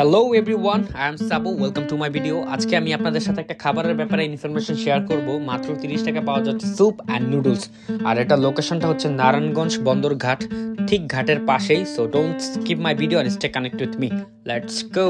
Hello everyone, I am সাবু। Welcome to my video. আজকে আমি আপনাদের সাথে একটা খাবারের ব্যাপারে ইনফরমেশন শেয়ার করব। মাত্র 30 টাকা পাওয়া যাচ্ছে স্যুপ অ্যান্ড নুডলস। আর এটা লোকেশনটা হচ্ছে নারায়ণগঞ্জ বন্দর ঘাট, ঠিক ঘাটের পাশেই। So don't skip my video and stay connect with me. Let's go.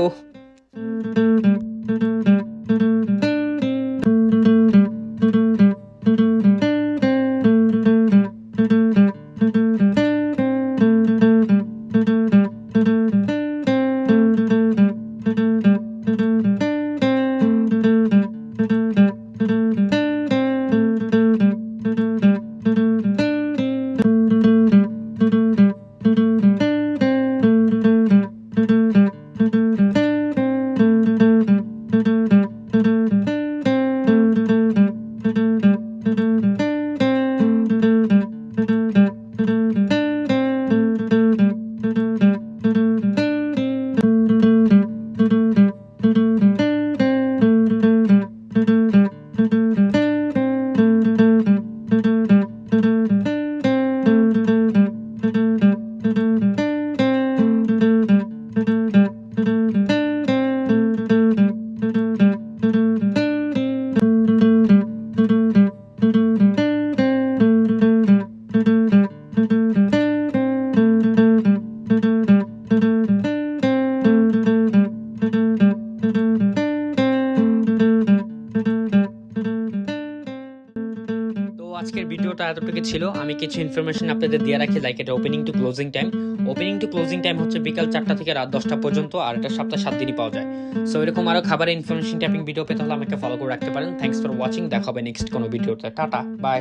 আজকের ভিডিওটা এতটুকু ছিল। আমি কিছু ইনফরমেশন আপনাদের দিয়ে রাখি, লাইক এটা ওপেনিং টু ক্লোজিং টাইম হচ্ছে বিকাল 4টা থেকে রাত 10টা পর্যন্ত, আর এটা সপ্তাহে 7 দিনই পাওয়া যায়। সো এরকম আরো খাবারের ইনফরমেশন ট্যাপিং ভিডিও পেতে হলে আমাকে ফলো করে রাখতে পারেন। Thanks for watching. দেখা হবে নেক্সট কোনো ভিডিওতে। Tata, by.